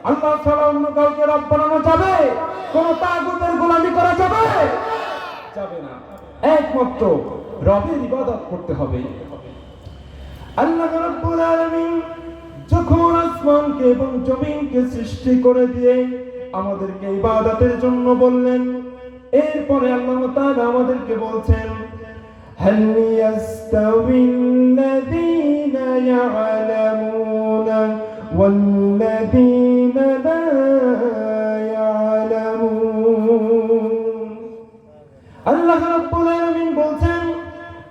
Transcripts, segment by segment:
আল্লাহ ছাড়া অন্য কাউকে রব বানানো যাবে? কোন তাগুতের গোলামি করা যাবে? যাবে না। একমাত্র রবের ইবাদত করতে হবে। আল্লাহ রাব্বুল আলামিন যখন আসমানকে এবং জমিনকে সৃষ্টি করে দিয়ে আমাদেরকে ইবাদতের জন্য বললেন, এরপরে আল্লাহ তাআলা আমাদেরকে বলছেন, হাল ইয়াস্তাবিল্লাযীনা ইয়া'লামুনা ওয়াল্লাযীনা লা ইয়া'লামুন। আল্লাহ রাব্বুল আলামিন বলছেন,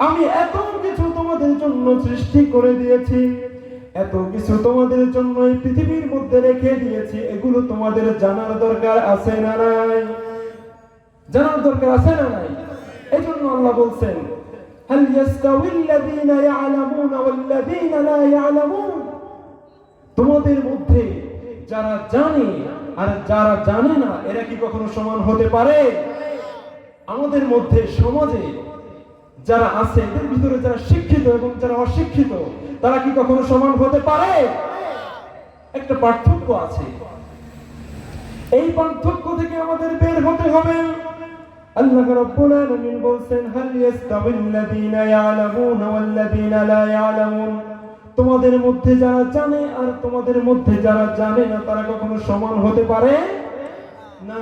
আমি এত কিছু তোমাদের জন্য সৃষ্টি করে দিয়েছি, এত কিছু তোমাদের জন্য এই পৃথিবীর মধ্যে রেখে দিয়েছি, এগুলো তোমাদের জানার দরকার আছে না নাই? জানার দরকার আছে না নাই? এই জন্য আল্লাহ বলছেন, হাল ইয়াস্তাউিল্লাযীনা ইয়া'লামুনা ওয়াল্লাযীনা লা ইয়া'লামুন। তোমাদের মধ্যে যারা জানে আর যারা জানে না, এরা কি কখনো সমান হতে পারে? আমাদের মধ্যে সমাজে যারা আছে, এদের ভিতরে যারা শিক্ষিত এবং যারা অশিক্ষিত, তারা কি কখনো সমান হতে পারে? একটা পার্থক্য আছে। এই পার্থক্য থেকে আমাদের বের হতে হবে। আল্লাহ রাব্বুল আলামিন বলেন, হাল ইয়াস্তাবিল্লাযীনা ইয়া'লামুনা ওয়াল্লাযীনা লা ইয়া'লামুন। তোমাদের মধ্যে যারা জানে আর তোমাদের মধ্যে যারা জানে না, তারা কখনো সমান হতে পারে না।